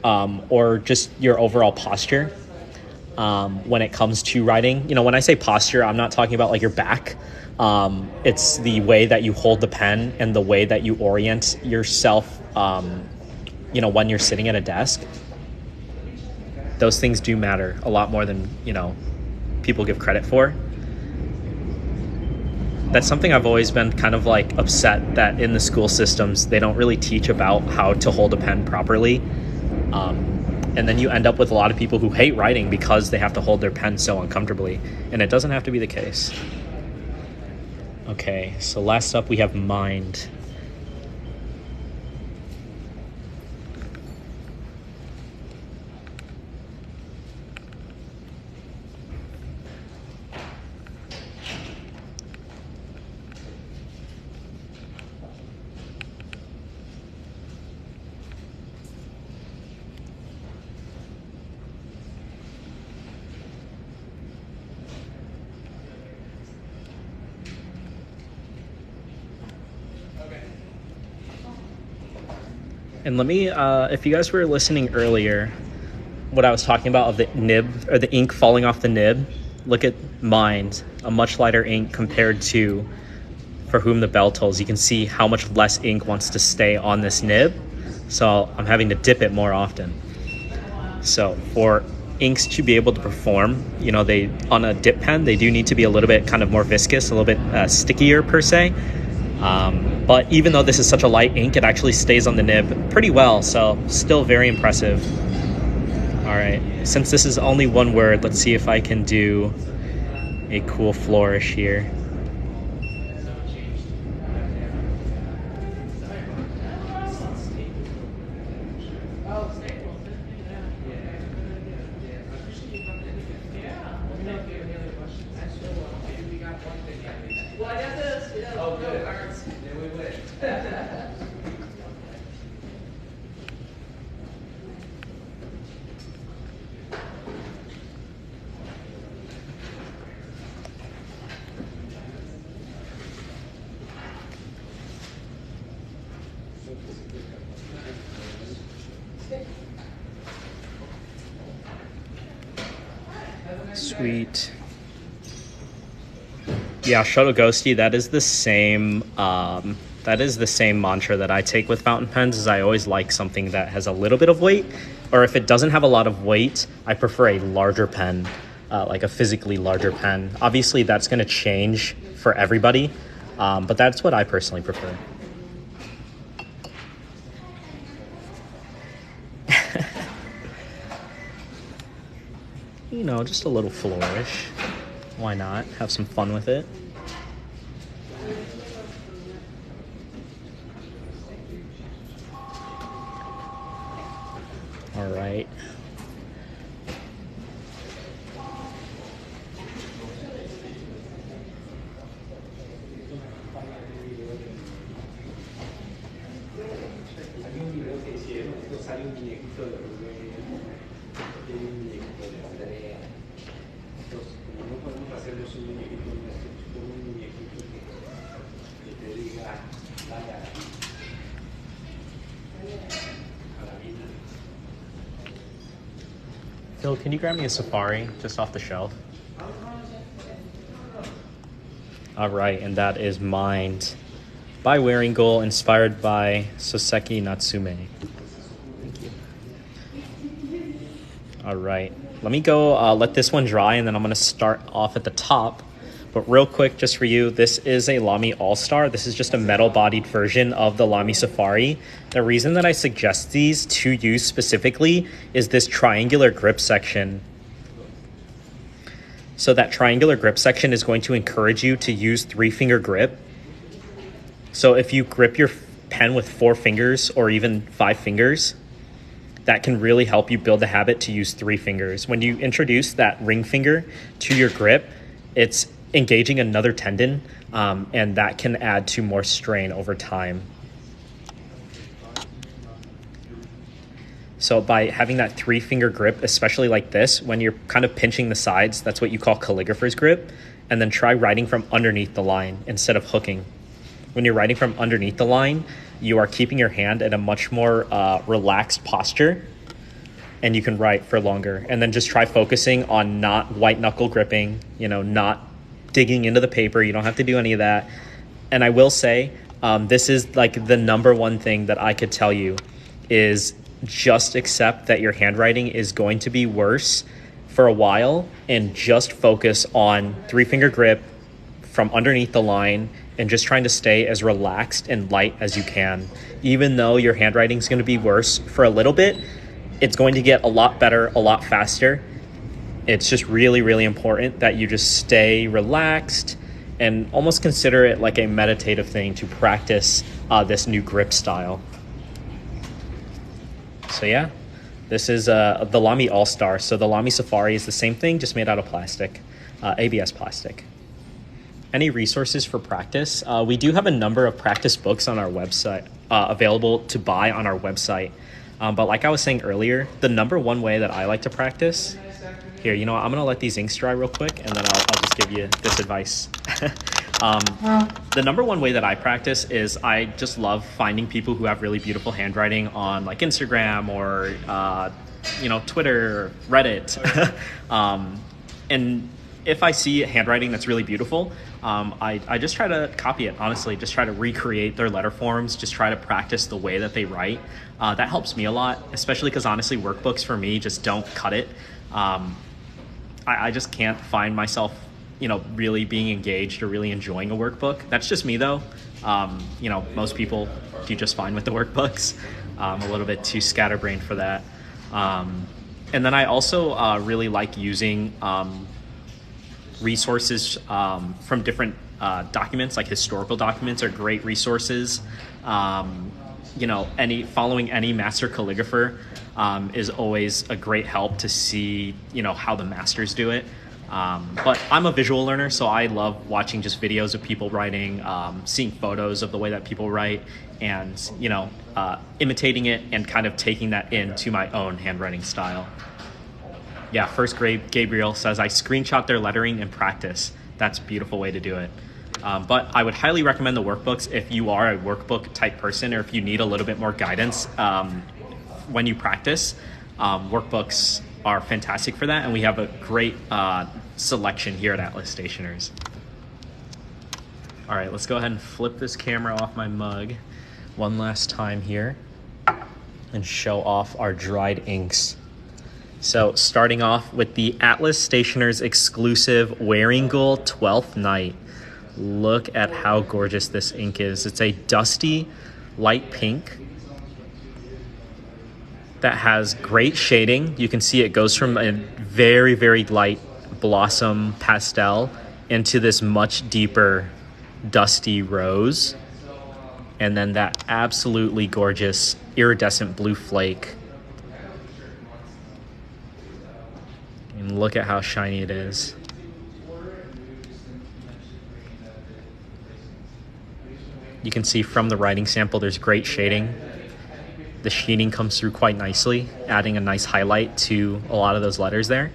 or just your overall posture when it comes to writing. You know, when I say posture, I'm not talking about like your back. It's the way that you hold the pen and the way that you orient yourself, you know, when you're sitting at a desk. Those things do matter a lot more than, you know, people give credit for. That's something I've always been kind of like upset that in the school systems, they don't really teach about how to hold a pen properly. And then you end up with a lot of people who hate writing because they have to hold their pen so uncomfortably. And it doesn't have to be the case. Okay, so last up we have mind. And let me, if you guys were listening earlier, what I was talking about of the nib, or the ink falling off the nib, look at Mind, a much lighter ink compared to For Whom the Bell Tolls. You can see how much less ink wants to stay on this nib, so I'm having to dip it more often. So for inks to be able to perform, you know, they, on a dip pen, they do need to be a little bit kind of more viscous, a little bit stickier per se. But even though this is such a light ink, it actually stays on the nib pretty well, so still very impressive. All right, since this is only one word, let's see if I can do a cool flourish here. Sweet. Yeah, Shoto Ghosty, that is the same mantra that I take with fountain pens, is I always like something that has a little bit of weight, or if it doesn't have a lot of weight, I prefer a larger pen, like a physically larger pen. Obviously that's going to change for everybody, but that's what I personally prefer. You know, just a little flourish. Why not? Have some fun with it. All right. Phil, can you grab me a Safari just off the shelf? All right, and that is Mind by Wearingeul, inspired by Soseki Natsume. Thank you. All right, let me go let this one dry, and then I'm going to start off at the top. But real quick, just for you, this is a Lamy All-Star. This is just a metal-bodied version of the Lamy Safari. The reason that I suggest these to you specifically is this triangular grip section. So that triangular grip section is going to encourage you to use 3-finger grip. So if you grip your pen with 4 fingers or even 5 fingers, that can really help you build the habit to use 3 fingers. When you introduce that ring finger to your grip, it's engaging another tendon, and that can add to more strain over time. So by having that 3-finger grip, especially like this, when you're kind of pinching the sides, that's what you call calligrapher's grip, and then try writing from underneath the line instead of hooking. When you're writing from underneath the line, you are keeping your hand at a much more relaxed posture, and you can write for longer. And then just try focusing on not white knuckle gripping, not digging into the paper. You don't have to do any of that. And I will say, this is like the number one thing that I could tell you is just accept that your handwriting is going to be worse for a while and just focus on 3-finger grip from underneath the line and just trying to stay as relaxed and light as you can. Even though your handwriting is going to be worse for a little bit, it's going to get a lot better, a lot faster. It's just really, really important that you just stay relaxed and almost consider it like a meditative thing to practice this new grip style. So yeah, this is the Lamy All-Star. So the Lamy Safari is the same thing, just made out of plastic, ABS plastic. Any resources for practice? We do have a number of practice books on our website, available to buy on our website. But like I was saying earlier, the number one way that I like to practice, here, I'm going to let these inks dry real quick, and then I'll just give you this advice. The number one way that I practice is I just love finding people who have really beautiful handwriting on like Instagram or, Twitter, Reddit. And if I see handwriting that's really beautiful, I just try to copy it, honestly, just try to recreate their letter forms, just try to practice the way that they write. That helps me a lot, especially because honestly, workbooks for me just don't cut it. I just can't find myself, really being engaged or really enjoying a workbook. That's just me though. Most people do just fine with the workbooks. I'm a little bit too scatterbrained for that. And then I also really like using resources from different documents, like historical documents are great resources. Following any master calligrapher is always a great help to see, how the masters do it. But I'm a visual learner, so I love watching just videos of people writing, seeing photos of the way that people write, and, imitating it and kind of taking that into my own handwriting style. Yeah, first grade Gabriel says, I screenshot their lettering and practice. That's a beautiful way to do it. But I would highly recommend the workbooks if you are a workbook type person or if you need a little bit more guidance when you practice. Workbooks are fantastic for that, and we have a great selection here at Atlas Stationers. All right, let's go ahead and flip this camera off my mug one last time here and show off our dried inks. So starting off with the Atlas Stationers exclusive Wearingeul 12th Night. Look at how gorgeous this ink is. It's a dusty light pink that has great shading. You can see it goes from a very, very light blossom pastel into this much deeper dusty rose. And then that absolutely gorgeous iridescent blue flake. And look at how shiny it is. You can see from the writing sample there's great shading. The shading comes through quite nicely, adding a nice highlight to a lot of those letters there.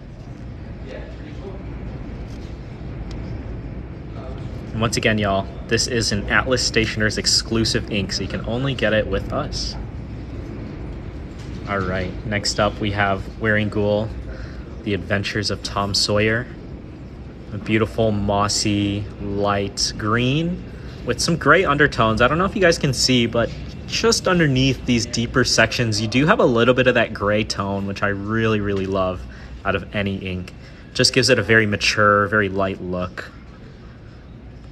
And once again, y'all, this is an Atlas Stationers exclusive ink, so you can only get it with us. All right, next up we have Wearingeul, The Adventures of Tom Sawyer. A beautiful mossy light green with some gray undertones. I don't know if you guys can see, but just underneath these deeper sections, you do have a little bit of that gray tone, which I really, really love out of any ink. Just gives it a very mature, very light look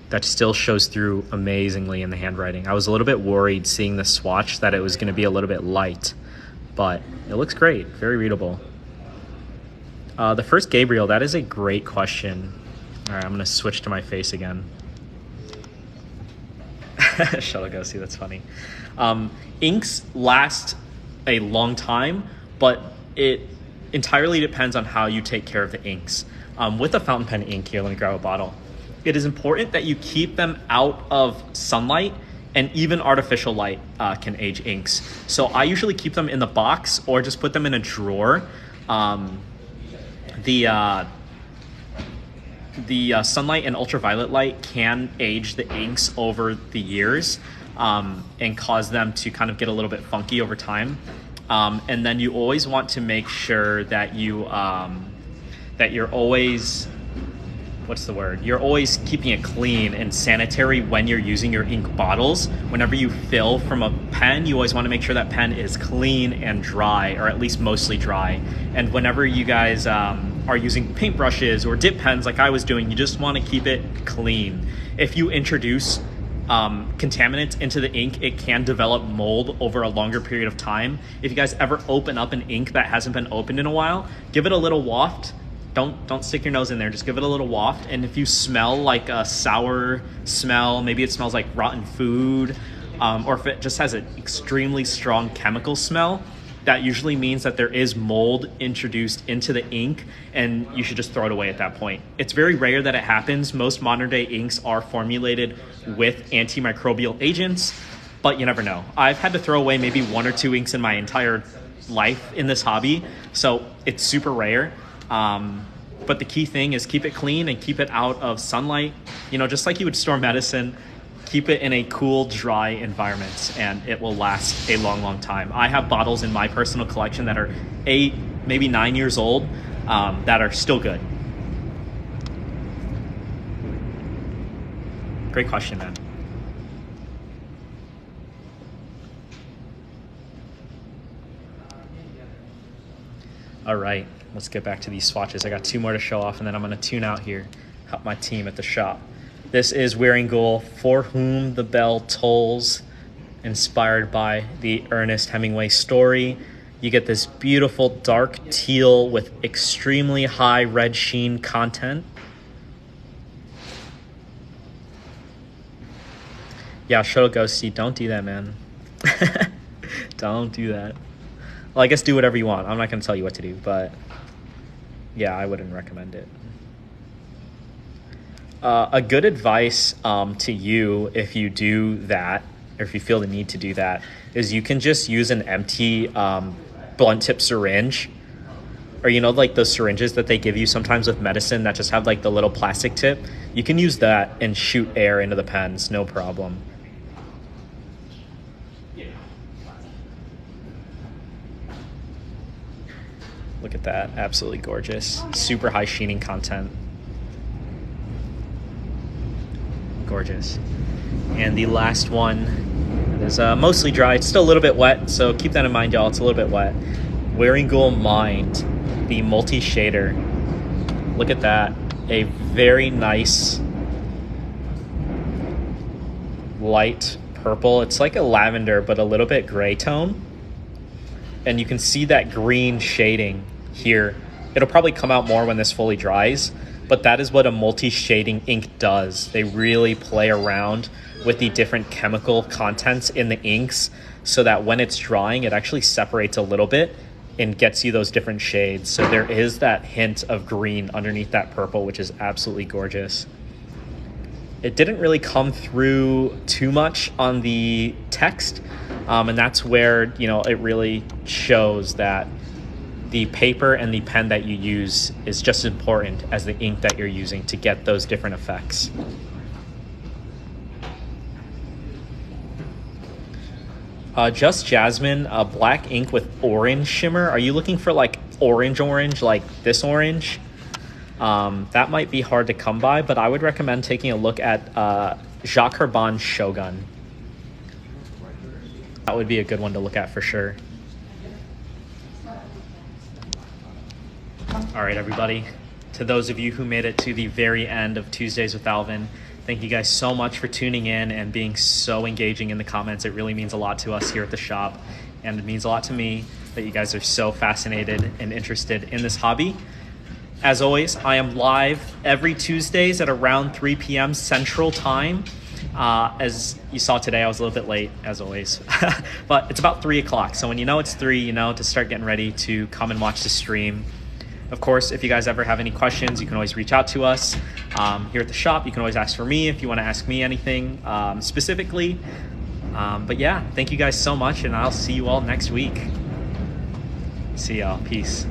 that still shows through amazingly in the handwriting. I was a little bit worried seeing the swatch that it was going to be a little bit light, but it looks great, very readable. The first Gabriel, that is a great question. All right, I'm going to switch to my face again. Shuttle go see, that's funny. Inks last a long time, but it entirely depends on how you take care of the inks. With a fountain pen ink, here, let me grab a bottle. It is important that you keep them out of sunlight, and even artificial light can age inks. So I usually keep them in the box or just put them in a drawer. The sunlight and ultraviolet light can age the inks over the years and cause them to kind of get a little bit funky over time. And then you always want to make sure that you're always, you're always keeping it clean and sanitary when you're using your ink bottles. Whenever you fill from a pen, you always want to make sure that pen is clean and dry, or at least mostly dry. And whenever you guys are using paintbrushes or dip pens like I was doing, you just want to keep it clean. If you introduce contaminants into the ink, it can develop mold over a longer period of time. If you guys ever open up an ink that hasn't been opened in a while, give it a little waft. Don't stick your nose in there, just give it a little waft. And if you smell like a sour smell, maybe it smells like rotten food, or if it just has an extremely strong chemical smell, that usually means that there is mold introduced into the ink, and you should just throw it away at that point. It's very rare that it happens. Most modern day inks are formulated with antimicrobial agents, but you never know. I've had to throw away maybe 1 or 2 inks in my entire life in this hobby, so it's super rare. But the key thing is keep it clean and keep it out of sunlight. Just like you would store medicine, keep it in a cool, dry environment, and it will last a long, long time. I have bottles in my personal collection that are 8, maybe 9 years old, that are still good. Great question, man. All right, let's get back to these swatches. I got 2 more to show off, and then I'm going to tune out here, help my team at the shop. This is Wearingeul, For Whom the Bell Tolls, inspired by the Ernest Hemingway story. You get this beautiful dark teal with extremely high red sheen content. Yeah, Shoto Ghosty, don't do that, man. Don't do that. Well, I guess do whatever you want. I'm not going to tell you what to do, but yeah, I wouldn't recommend it. A good advice to you if you do that, or if you feel the need to do that, is you can just use an empty blunt tip syringe, or like those syringes that they give you sometimes with medicine that just have like the little plastic tip. You can use that and shoot air into the pens, no problem. Look at that, absolutely gorgeous. Super high sheening content. Gorgeous. And the last one is mostly dry. It's still a little bit wet, so keep that in mind, y'all. It's a little bit wet. Wearingeul Mind, the multi-shader. Look at that. A very nice light purple. It's like a lavender, but a little bit gray tone. And you can see that green shading here. It'll probably come out more when this fully dries, but that is what a multi-shading ink does. They really play around with the different chemical contents in the inks so that when it's drying, it actually separates a little bit and gets you those different shades. So there is that hint of green underneath that purple, which is absolutely gorgeous. It didn't really come through too much on the text, and that's where it really shows that the paper and the pen that you use is just as important as the ink that you're using to get those different effects. Just Jasmine, a black ink with orange shimmer. Are you looking for like orange, like this orange? That might be hard to come by, but I would recommend taking a look at Jacques Herbin's Shogun. That would be a good one to look at for sure. All right, everybody. To those of you who made it to the very end of Tuesdays with Alvin, thank you guys so much for tuning in and being so engaging in the comments. It really means a lot to us here at the shop, and it means a lot to me that you guys are so fascinated and interested in this hobby. As always, I am live every Tuesdays at around 3 p.m. Central Time. As you saw today, I was a little bit late, as always. But it's about 3 o'clock. So when you know it's 3, you know to start getting ready to come and watch the stream. Of course, if you guys ever have any questions, you can always reach out to us here at the shop. You can always ask for me if you want to ask me anything specifically. But yeah, thank you guys so much, and I'll see you all next week. See y'all. Peace.